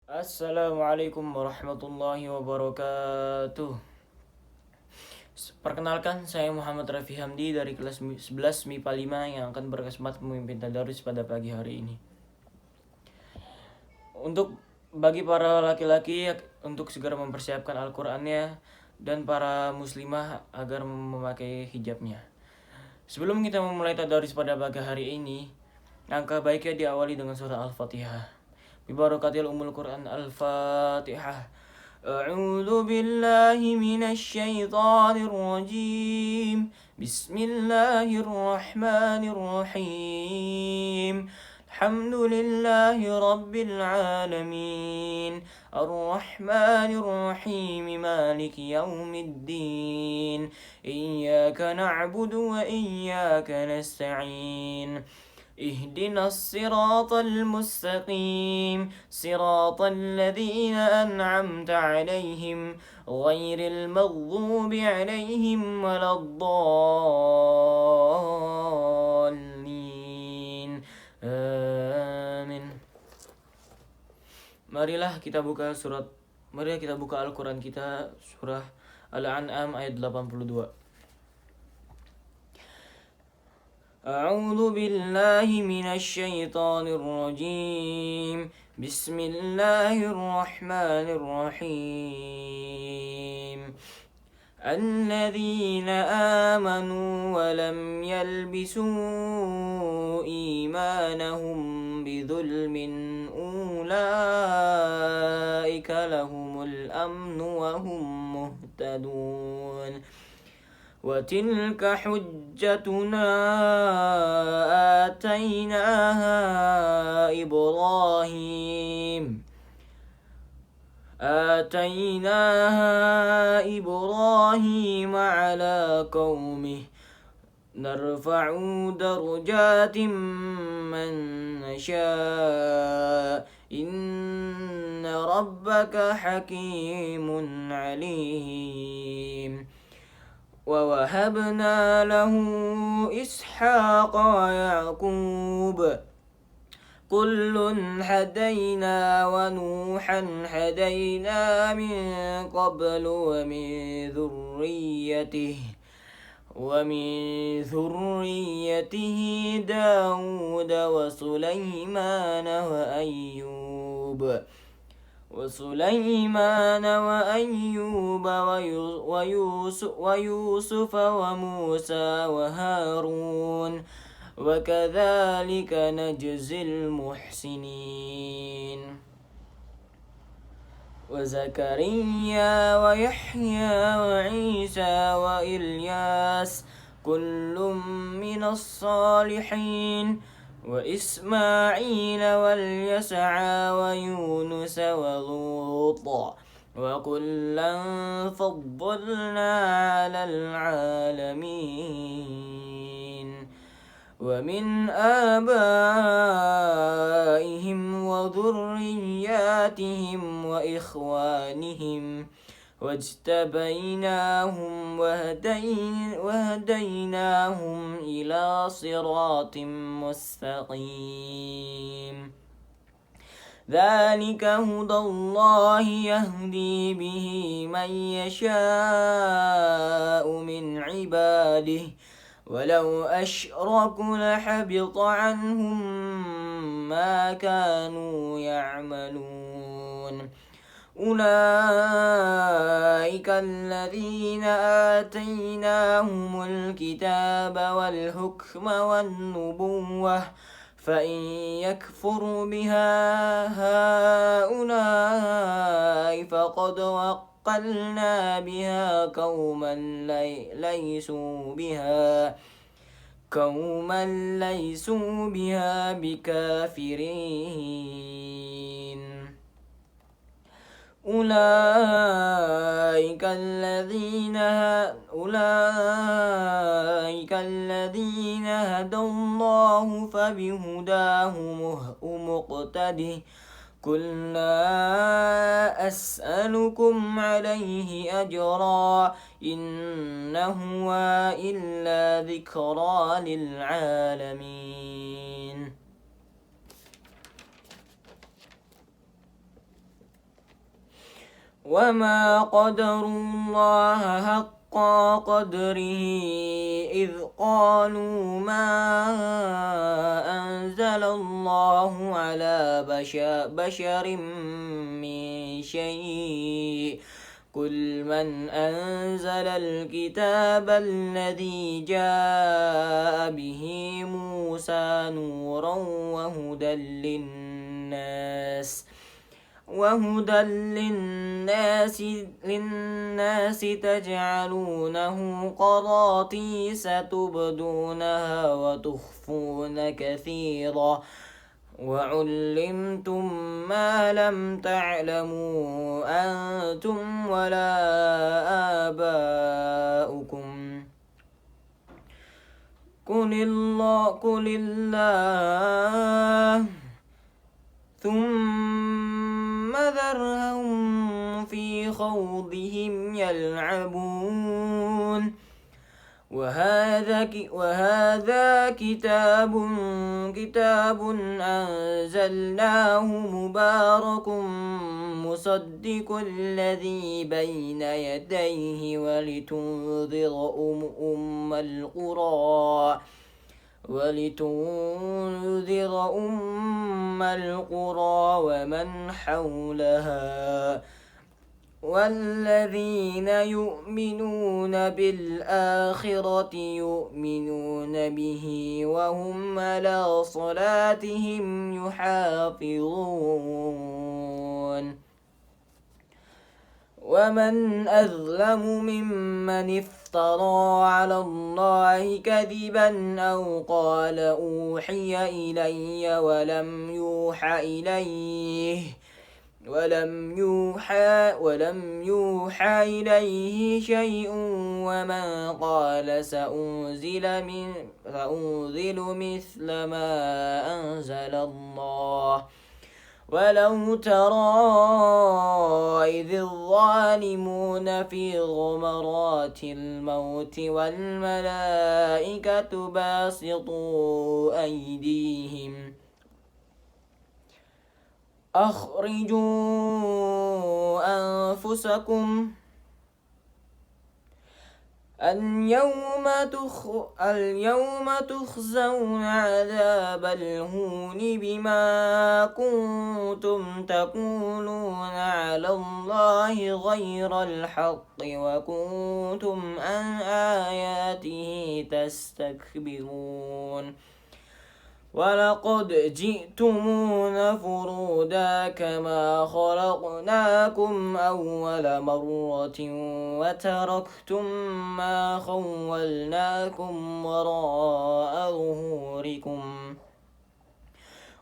Assalamualaikum warahmatullahi wabarakatuh. Perkenalkan, saya Muhammad Raffi Hamdi dari kelas 11 MIPA 5 yang akan berkesempatan memimpin tadarus pada pagi hari ini. Untuk bagi para laki-laki untuk segera mempersiapkan Al-Qur'annya dan para muslimah agar memakai hijabnya. Sebelum kita memulai tadarus pada pagi hari ini, langkah baiknya diawali dengan surah Al-Fatihah. Bibarakatil Ummul Quran Al-Fatihah. أعوذ بالله من الشيطان الرجيم بسم الله الرحمن الرحيم الحمد لله رب العالمين الرحمن الرحيم مالك يوم الدين إياك نعبد وإياك نستعين اهدنا الصراط المستقيم صراط الذين أنعمت عليهم غير المغضوب عليهم ولا الضالين آمين. Marilah kita buka Al-Quran kita, surah Al-An'am ayat 82. أعوذ بالله من الشيطان الرجيم بسم الله الرحمن الرحيم الذين آمنوا ولم يلبسوا إيمانهم بظلم أولئك لهم الأمن وهم مهتدون وتلك حجتنا آتيناها إبراهيم على قومه نرفع درجات من نشاء إن ربك حكيم عليم ووهبنا له إسحاق ويعقوب كل هدينا ونوحا هدينا من قبل ومن ذريته داود وسليمان وأيوب ويوسف وموسى وهارون وكذلك نجزي المحسنين وزكريا ويحيى وعيسى وإلياس كل من الصالحين وإسماعيل واليسع ويونس ولوط وكلا فضلنا على العالمين ومن آبائهم وذرياتهم وإخوانهم واجتبيناهم وهديناهم إلى صراط مستقيم ذلك هدى الله يهدي به من يشاء من عباده ولو أشركوا لحبط عنهم ما كانوا يعملون أولئك الذين آتيناهم الكتاب والحكم والنبوة فإن يكفر بها هؤلاء فقد وكلنا بها قوما ليسوا بها بكافرين أولئك الذين هدى الله فبهداه مقتده قل لا أسألكم عليه أجرا إن هو إلا ذكرى للعالمين. وما قدروا الله حق قدره إذ قالوا ما أنزل الله على بشر من شيء قل من أنزل الكتاب الذي جاء به موسى نورا وهدى للناس تجعلونه قراطيس تبدونها وتخفون كثيرا وعلمتم ما لم تعلموا أنتم ولا آباؤكم قل الله ثم ذرهم في خوضهم يلعبون وهذا كتاب أنزلناه مبارك مصدق الذي بين يديه ولتنذر أم القرى ومن حولها والذين يؤمنون بالآخرة يؤمنون به وهم على صلاتهم يحافظون ومن أظلم ممن افترى على الله كذبا أو قال أوحي إلي ولم يوحى إليه شيء ومن قال سأنزل مثل ما أنزل الله ولو ترى إذ الظالمون في غمرات الموت والملائكة باسطوا أيديهم أخرجوا أنفسكم اليوم تخزون عذاب الهون بما كنتم تقولون على الله غير الحق وكنتم عن آياته تستكبرون ولقد جئتمونا فرودا كما خلقناكم أول مرة وتركتم ما خولناكم وراء ظهوركم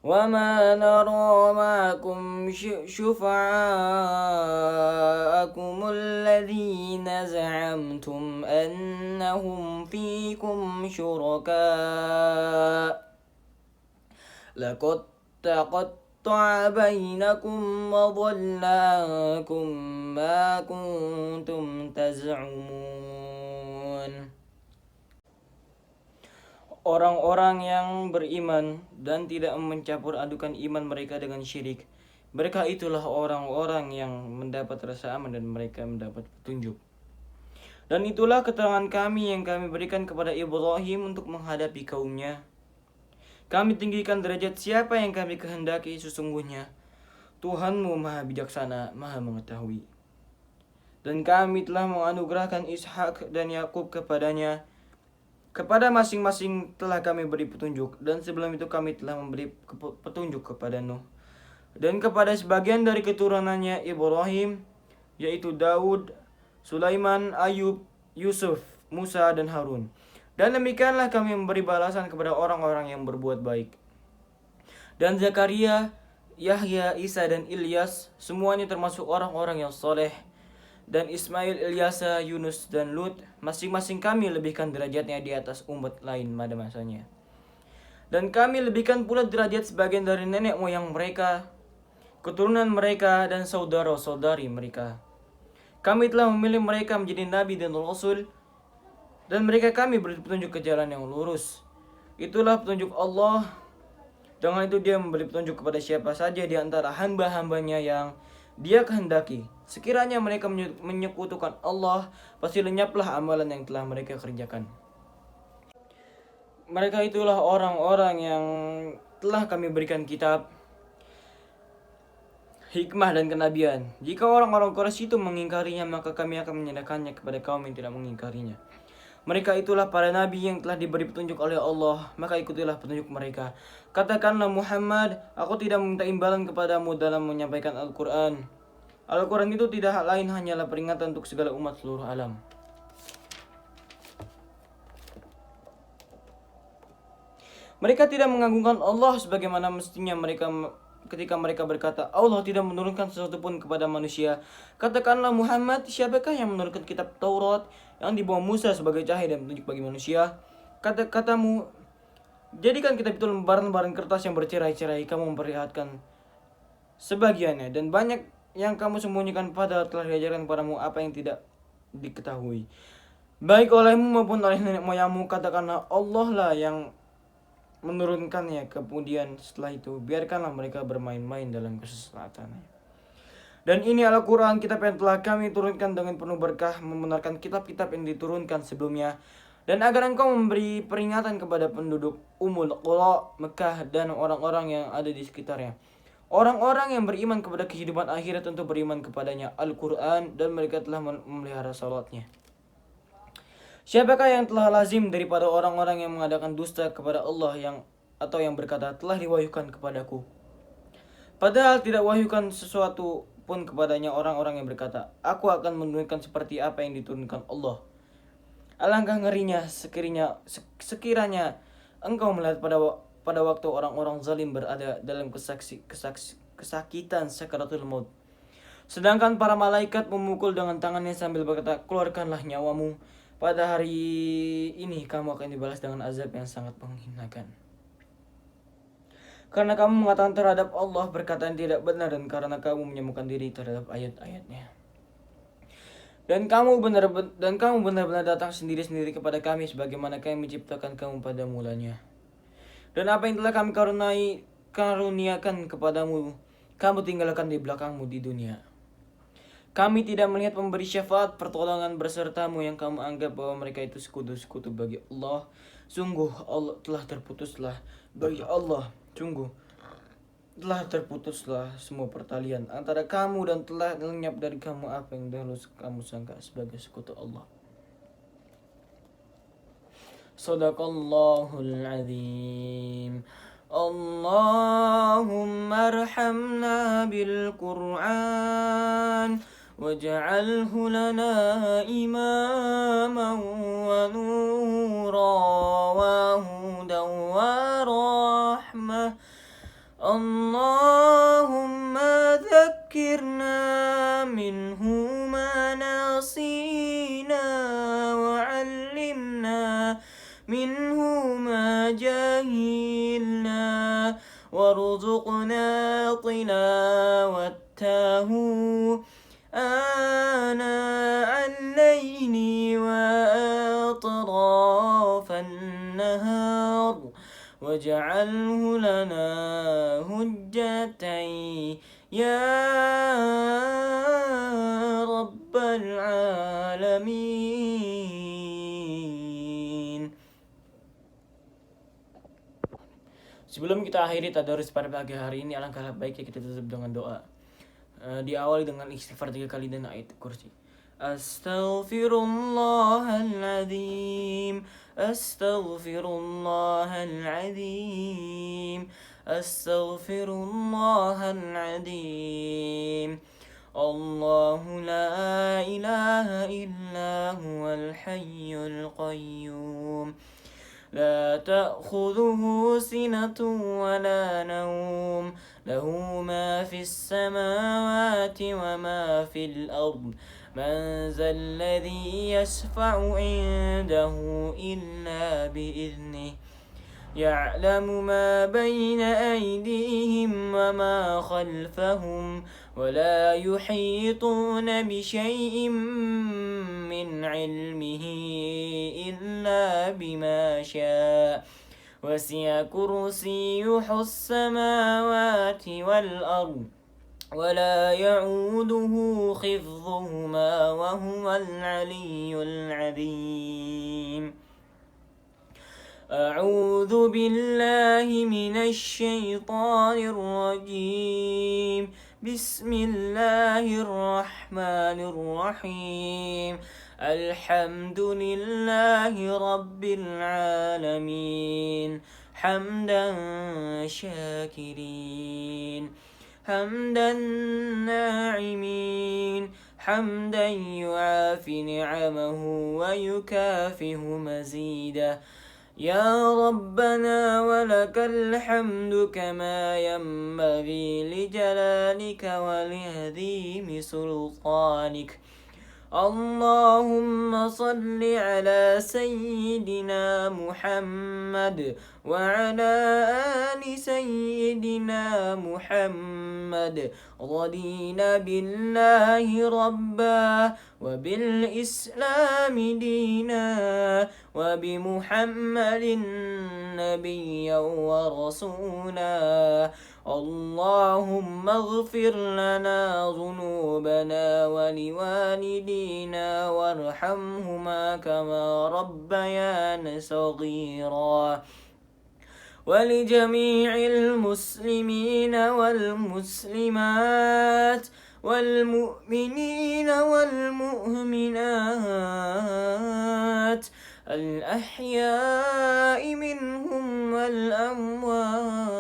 وما نرى معكم شفعاءكم الذين زعمتم أنهم فيكم شركاء لقد تقطع بينكم وضل عنكم ما كنتم تزعمون. Orang-orang yang beriman dan tidak mencampur adukan iman mereka dengan syirik, mereka itulah orang-orang yang mendapat rasa aman dan mereka mendapat petunjuk. Dan itulah keterangan kami yang kami berikan kepada Ibrahim untuk menghadapi kaumnya. Kami tinggikan derajat siapa yang kami kehendaki, sesungguhnya Tuhanmu maha bijaksana, maha mengetahui. Dan kami telah menganugerahkan Ishak dan Yakub kepadanya. Kepada masing-masing telah kami beri petunjuk, dan sebelum itu kami telah memberi petunjuk kepada Nuh. Dan kepada sebagian dari keturunannya Ibrahim, yaitu Daud, Sulaiman, Ayub, Yusuf, Musa, dan Harun. Dan demikianlah kami memberi balasan kepada orang-orang yang berbuat baik. Dan Zakaria, Yahya, Isa, dan Ilyas, semuanya termasuk orang-orang yang soleh. Dan Ismail, Ilyasa, Yunus, dan Lut, masing-masing kami lebihkan derajatnya di atas umat lain pada masanya. Dan kami lebihkan pula derajat sebagian dari nenek moyang mereka, keturunan mereka, dan saudara-saudari mereka. Kami telah memilih mereka menjadi nabi dan rasul, dan mereka kami beri petunjuk ke jalan yang lurus. Itulah petunjuk Allah. Dengan itu dia memberi petunjuk kepada siapa saja di antara hamba-hambanya yang dia kehendaki. Sekiranya mereka menyekutukan Allah, pasti lenyaplah amalan yang telah mereka kerjakan. Mereka itulah orang-orang yang telah kami berikan kitab, hikmah dan kenabian. Jika orang-orang Quraisy itu mengingkarinya, maka kami akan menyerahkannya kepada kaum yang tidak mengingkarinya. Mereka itulah para nabi yang telah diberi petunjuk oleh Allah, maka ikutilah petunjuk mereka. Katakanlah Muhammad, aku tidak meminta imbalan kepadamu dalam menyampaikan Al-Quran. Al-Quran itu tidak lain hanyalah peringatan untuk segala umat seluruh alam. Mereka tidak mengagungkan Allah sebagaimana mestinya mereka ketika mereka berkata, Allah tidak menurunkan sesuatu pun kepada manusia. Katakanlah Muhammad, siapakah yang menurunkan kitab Taurat yang dibawa Musa sebagai cahaya dan petunjuk bagi manusia? Katamu, jadikan kitab itu lembaran-lembaran kertas yang bercerai-cerai, kamu memperlihatkan sebagiannya, dan banyak yang kamu sembunyikan padahal telah diajarkan padamu apa yang tidak diketahui, baik olehmu maupun oleh nenek moyangmu. Katakanlah Allah lah yang menurunkannya, kemudian setelah itu biarkanlah mereka bermain-main dalam kesesatannya. Dan ini Al-Quran, kitab yang telah kami turunkan dengan penuh berkah, membenarkan kitab-kitab yang diturunkan sebelumnya, dan agar engkau memberi peringatan kepada penduduk Ummul Qura, Mekah, dan orang-orang yang ada di sekitarnya. Orang-orang yang beriman kepada kehidupan akhirat tentu beriman kepadanya Al-Quran, dan mereka telah memelihara salatnya. Siapakah yang telah lazim daripada orang-orang yang mengadakan dusta kepada Allah atau yang berkata telah diwahyukan kepadaku, padahal tidak wahyukan sesuatu pun kepadanya? Orang-orang yang berkata, aku akan menurunkan seperti apa yang diturunkan Allah. Alangkah ngerinya sekiranya engkau melihat pada waktu orang-orang zalim berada dalam kesakitan sakaratul maut, sedangkan para malaikat memukul dengan tangannya sambil berkata, keluarkanlah nyawamu. Pada hari ini kamu akan dibalas dengan azab yang sangat menghinakan, karena kamu mengatakan terhadap Allah perkataan tidak benar, dan karena kamu menyembuhkan diri terhadap ayat-ayatnya. Dan kamu benar-benar datang sendiri-sendiri kepada kami sebagaimana kami menciptakan kamu pada mulanya. Dan apa yang telah kami karuniakan kepadamu, kamu tinggalkan di belakangmu di dunia. Kami tidak melihat pemberi syafaat pertolongan bersertamu yang kamu anggap bahwa mereka itu sekutu-sekutu bagi Allah. Sungguh Allah telah terputuslah bagi Allah. Sungguh telah terputuslah semua pertalian antara kamu, dan telah lenyap dari kamu apa yang dahulu kamu sangka sebagai sekutu Allah. Sadaqallahul azim. Allahumma arhamna bil Qur'an waj'alhu lana imaman wa nura wa hudan wa rahmah. Allahumma dhakkirna minhu ma nasina wa 'allimna minhu ma jahilna warzuqna tilawatahu آناء الليل وأطراف النهار واجعله لنا هجتين يا رب العالمين. Sebelum kita akhiri tadarus pada pagi hari ini, alangkah baiknya kita tutup dengan doa. Diawali dengan istighfar 3 kali dan ayat kursi. Astaghfirullahaladzim, astaghfirullahaladzim, astaghfirullahaladzim. Allahu la ilaha illa huwal hayyul qayyum, لا تأخذه سنة ولا نوم له ما في السماوات وما في الأرض من ذا الذي يشفع عنده إلا بإذنه يعلم ما بين أيديهم وما خلفهم ولا يحيطون بشيء من علمه إلا بما شاء وسع كرسيه السماوات والأرض ولا يعوده حفظهما وهو العلي العظيم. أعوذ بالله من الشيطان الرجيم. بسم الله الرحمن الرحيم. الحمد لله رب العالمين حمدا شاكرين حمدا ناعمين حمدا يعافي نعمه ويكافئ مزيده. يا ربنا ولك الحمد كما ينبغي لجلالك ولعظيم سلطانك. اللهم صل على سيدنا محمد وعلى آل سيدنا محمد. رضينا بالله ربا وبالإسلام دينا وبمحمد نبيا ورسولا. اللهم اغفر لنا ذنوبنا ولوالدينا وارحمهما كما ربيانا صغيرا. ولجميع المسلمين والمسلمات والمؤمنين والمؤمنات الأحياء منهم والأموات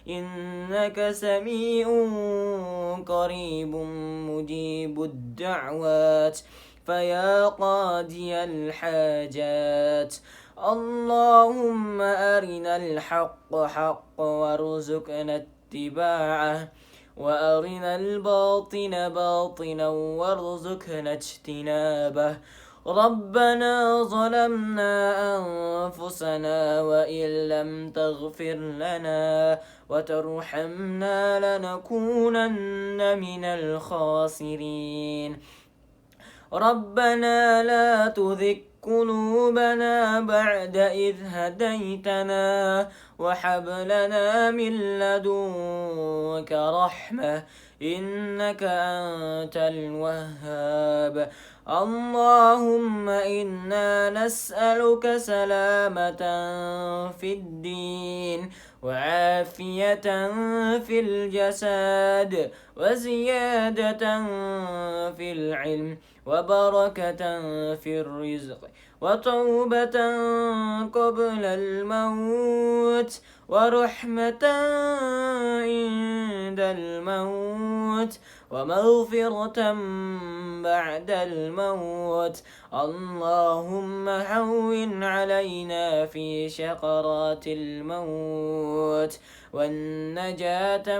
إنك سميع قريب مجيب الدعوات. فيا قاضي الحاجات اللهم أرنا الحق حقا وارزقنا اتباعه وأرنا الباطل باطلا وارزقنا اجتنابه. ربنا ظلمنا أنفسنا وإن لم تغفر لنا وترحمنا لنكونن من الخاسرين. ربنا لا تذق قلوبنا بعد إذ هديتنا وهب لنا من لدنك رحمة إنك أنت الوهاب. اللهم إنا نسألك سلامة في الدين وعافية في الجسد وزيادة في العلم وبركة في الرزق وتوبة قبل الموت ورحمة عند الموت ومغفرة بعد الموت. اللهم هون علينا في شقرات الموت والنجاة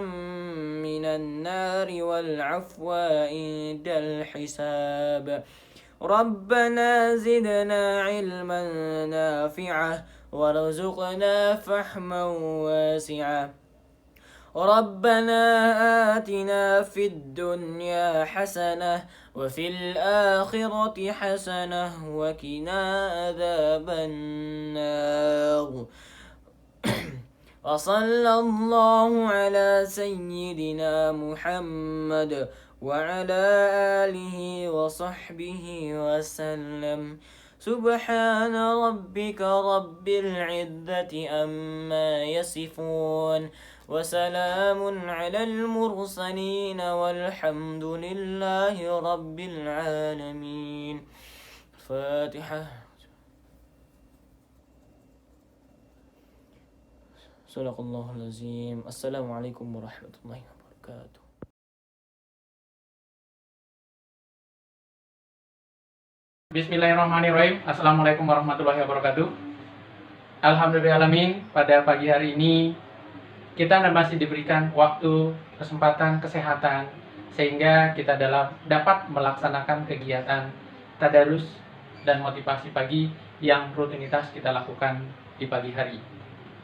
من النار والعفو عند الحساب. ربنا زدنا علما نافعا وارزقنا فهما واسعا. ربنا آتنا في الدنيا حسنة وفي الآخرة حسنة وقنا عذاب النار. وصلى الله على سيدنا محمد وعلى آله وصحبه وسلم. سبحان ربك رب العزة أما يصفون وسلام على المرسلين والحمد لله رب العالمين. فاتحة. صدق الله العظيم. السلام عليكم ورحمة الله وبركاته. Bismillahirrahmanirrahim. Assalamualaikum warahmatullahi wabarakatuh. Alhamdulillahirrahmanirrahim. Pada pagi hari ini kita masih diberikan waktu, kesempatan, kesehatan sehingga kita dapat melaksanakan kegiatan tadarus dan motivasi pagi yang rutinitas kita lakukan di pagi hari,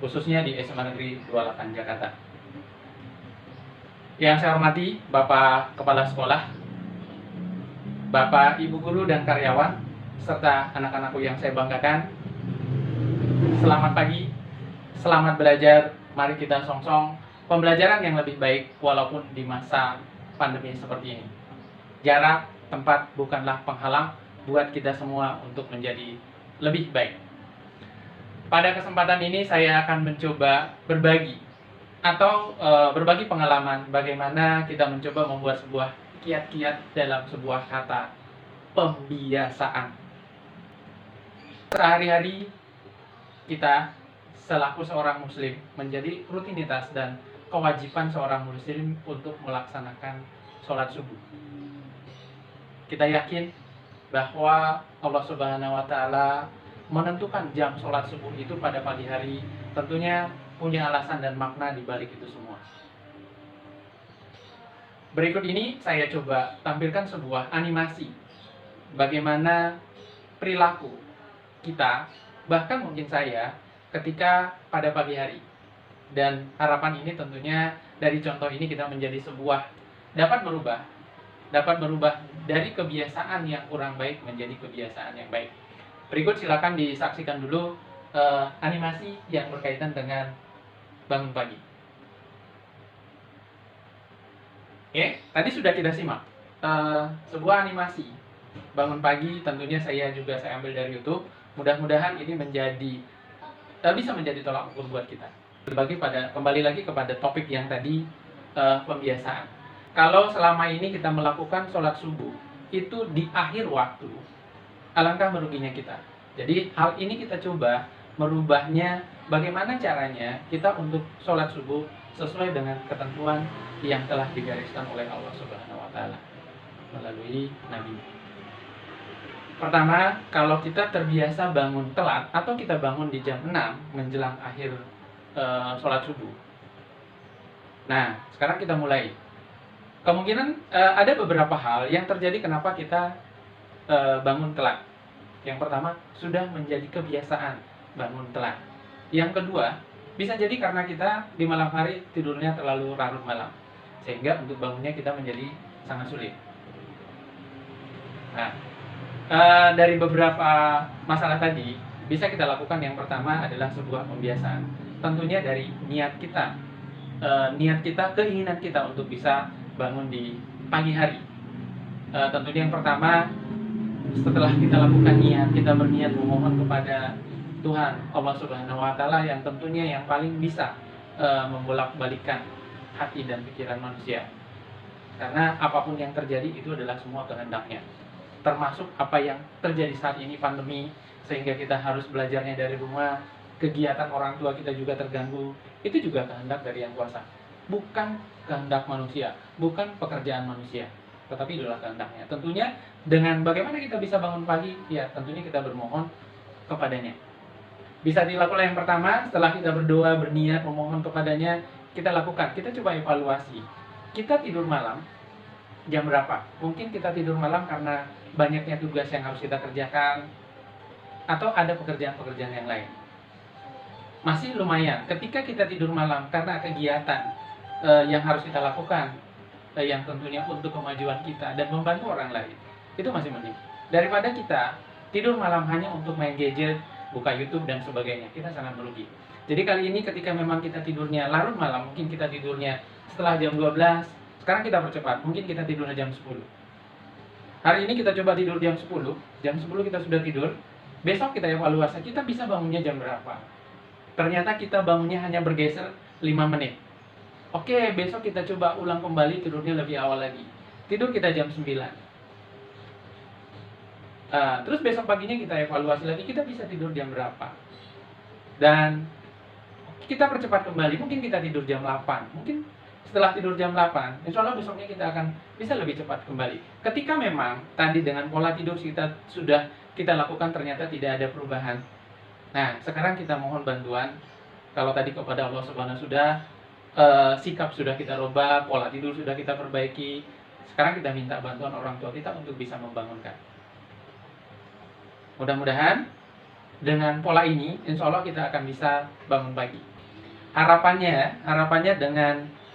khususnya di SMA Negeri 28 Jakarta. Yang saya hormati Bapak Kepala Sekolah, Bapak, Ibu Guru, dan karyawan, serta anak-anakku yang saya banggakan. Selamat pagi, selamat belajar. Mari kita song-song pembelajaran yang lebih baik walaupun di masa pandemi seperti ini. Jarak, tempat bukanlah penghalang buat kita semua untuk menjadi lebih baik. Pada kesempatan ini saya akan mencoba berbagi atau berbagi pengalaman bagaimana kita mencoba membuat sebuah kiat-kiat dalam sebuah kata pembiasaan. Sehari-hari kita selaku seorang muslim menjadi rutinitas dan kewajiban seorang muslim untuk melaksanakan sholat subuh. Kita yakin bahwa Allah Subhanahu wa Ta'ala menentukan jam sholat subuh itu pada pagi hari, tentunya punya alasan dan makna di balik itu semua. Berikut ini saya coba tampilkan sebuah animasi bagaimana perilaku kita, bahkan mungkin saya, ketika pada pagi hari. Dan harapan ini tentunya dari contoh ini kita menjadi sebuah dapat berubah dari kebiasaan yang kurang baik menjadi kebiasaan yang baik. Berikut silakan disaksikan dulu animasi yang berkaitan dengan bangun pagi. Oke, tadi sudah kita simak sebuah animasi bangun pagi. Tentunya saya ambil dari YouTube. Mudah-mudahan ini bisa menjadi tolak ukur buat kita. Kembali lagi kepada topik yang tadi, pembiasaan. Kalau selama ini kita melakukan sholat subuh itu di akhir waktu, alangkah meruginya kita. Jadi hal ini kita coba merubahnya. Bagaimana caranya kita untuk sholat subuh sesuai dengan ketentuan yang telah digariskan oleh Allah Subhanahu wa Ta'ala melalui Nabi. Pertama, kalau kita terbiasa bangun telat atau kita bangun di jam 6 menjelang akhir sholat subuh. Nah, sekarang kita mulai. Kemungkinan ada beberapa hal yang terjadi kenapa kita bangun telat. Yang pertama, sudah menjadi kebiasaan bangun telat. Yang kedua, bisa jadi karena kita di malam hari tidurnya terlalu larut malam, sehingga untuk bangunnya kita menjadi sangat sulit. Nah, dari beberapa masalah tadi, bisa kita lakukan yang pertama adalah sebuah pembiasaan. Tentunya dari niat kita, keinginan kita untuk bisa bangun di pagi hari. Tentunya yang pertama, setelah kita lakukan niat, kita berniat memohon kepada Tuhan Allah Subhanahu wa Ta'ala yang tentunya yang paling bisa membolak-balikkan hati dan pikiran manusia. Karena apapun yang terjadi itu adalah semua kehendaknya. Termasuk apa yang terjadi saat ini, pandemi, sehingga kita harus belajarnya dari rumah, kegiatan orang tua kita juga terganggu. Itu juga kehendak dari Yang Kuasa. Bukan kehendak manusia, bukan pekerjaan manusia, tetapi itulah kehendaknya. Tentunya dengan bagaimana kita bisa bangun pagi, ya tentunya kita bermohon kepadanya. Bisa dilakukan yang pertama, setelah kita berdoa, berniat, memohon kepadanya, kita lakukan. Kita coba evaluasi. Kita tidur malam, jam berapa? Mungkin kita tidur malam karena banyaknya tugas yang harus kita kerjakan, atau ada pekerjaan-pekerjaan yang lain. Masih lumayan, ketika kita tidur malam karena kegiatan yang harus kita lakukan, yang tentunya untuk kemajuan kita dan membantu orang lain, itu masih mending. Daripada kita tidur malam hanya untuk main gadget, buka YouTube dan sebagainya, kita sangat merugi. Jadi kali ini ketika memang kita tidurnya larut malam, mungkin kita tidurnya setelah jam 12, sekarang kita percepat, mungkin kita tidurnya jam 10. Hari ini kita coba tidur jam 10 kita sudah tidur, besok kita evaluasi, kita bisa bangunnya jam berapa. Ternyata kita bangunnya hanya bergeser 5 menit. Oke, besok kita coba ulang kembali, tidurnya lebih awal lagi. Tidur kita jam 9. Terus besok paginya kita evaluasi lagi, kita bisa tidur jam berapa. Dan kita percepat kembali, mungkin kita tidur jam 8. Mungkin setelah tidur jam 8, insya Allah besoknya kita akan bisa lebih cepat kembali. Ketika memang tadi dengan pola tidur kita sudah kita lakukan ternyata tidak ada perubahan. Nah, sekarang kita mohon bantuan. Kalau tadi kepada Allah Subhanahu sudah, sikap sudah kita rubah, pola tidur sudah kita perbaiki. Sekarang kita minta bantuan orang tua kita untuk bisa membangunkan. Mudah-mudahan dengan pola ini, insya Allah kita akan bisa bangun pagi. Harapannya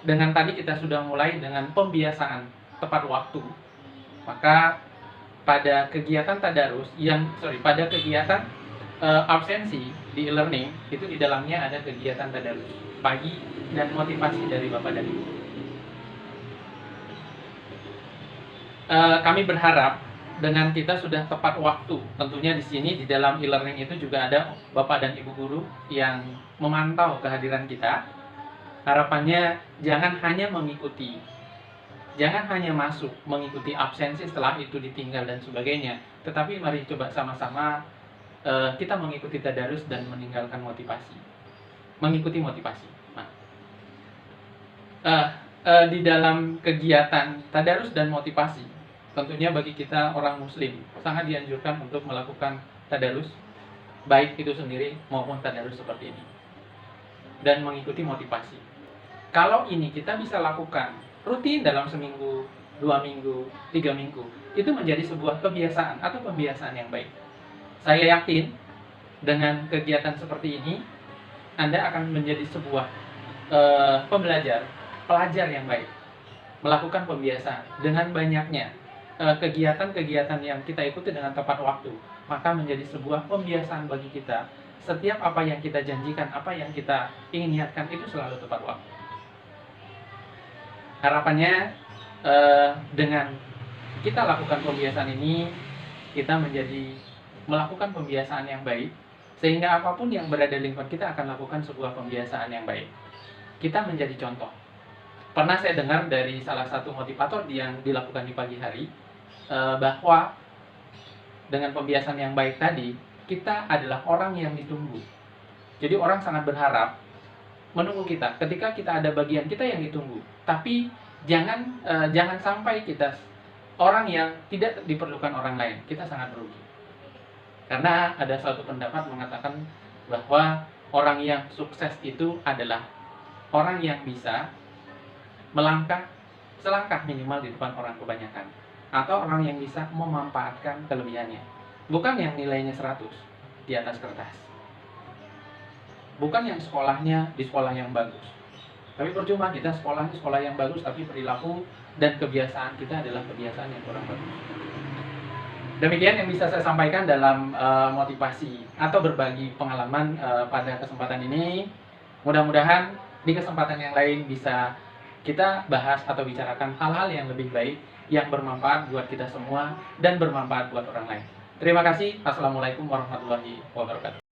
dengan tadi kita sudah mulai dengan pembiasaan tepat waktu. Maka pada kegiatan tadarus pada kegiatan absensi di e-learning itu di dalamnya ada kegiatan tadarus pagi dan motivasi dari Bapak dan Ibu. Kami berharap dengan kita sudah tepat waktu, tentunya di sini di dalam e-learning itu juga ada Bapak dan Ibu guru yang memantau kehadiran kita. Harapannya jangan hanya mengikuti, jangan hanya masuk mengikuti absensi setelah itu ditinggal dan sebagainya, tetapi mari coba sama-sama kita mengikuti tadarus dan meninggalkan motivasi, mengikuti motivasi. Nah, di dalam kegiatan tadarus dan motivasi, tentunya bagi kita orang muslim sangat dianjurkan untuk melakukan tadarus, baik itu sendiri maupun tadarus seperti ini, dan mengikuti motivasi. Kalau ini kita bisa lakukan rutin dalam seminggu, 2 minggu, 3 minggu, itu menjadi sebuah kebiasaan atau pembiasaan yang baik. Saya yakin dengan kegiatan seperti ini, Anda akan menjadi sebuah pelajar yang baik, melakukan pembiasaan dengan banyaknya kegiatan-kegiatan yang kita ikuti dengan tepat waktu, maka menjadi sebuah pembiasaan bagi kita. Setiap apa yang kita janjikan, apa yang kita ingin niatkan itu selalu tepat waktu. Harapannya dengan kita lakukan pembiasaan ini, kita menjadi melakukan pembiasaan yang baik, sehingga apapun yang berada di lingkungan kita akan lakukan sebuah pembiasaan yang baik. Kita menjadi contoh. Pernah saya dengar dari salah satu motivator yang dilakukan di pagi hari, bahwa dengan pembiasaan yang baik tadi, kita adalah orang yang ditunggu. Jadi orang sangat berharap menunggu kita ketika kita ada bagian kita yang ditunggu. Tapi jangan sampai kita orang yang tidak diperlukan orang lain. Kita sangat rugi. Karena ada suatu pendapat mengatakan bahwa orang yang sukses itu adalah orang yang bisa melangkah selangkah minimal di depan orang kebanyakan, atau orang yang bisa memanfaatkan kelebihannya, bukan yang nilainya 100 di atas kertas, bukan yang sekolahnya di sekolah yang bagus. Tapi percuma kita sekolah yang bagus, tapi perilaku dan kebiasaan kita adalah kebiasaan yang kurang bagus. Demikian yang bisa saya sampaikan dalam motivasi atau berbagi pengalaman pada kesempatan ini. Mudah-mudahan di kesempatan yang lain bisa kita bahas atau bicarakan hal-hal yang lebih baik, yang bermanfaat buat kita semua dan bermanfaat buat orang lain. Terima kasih. Assalamualaikum warahmatullahi wabarakatuh.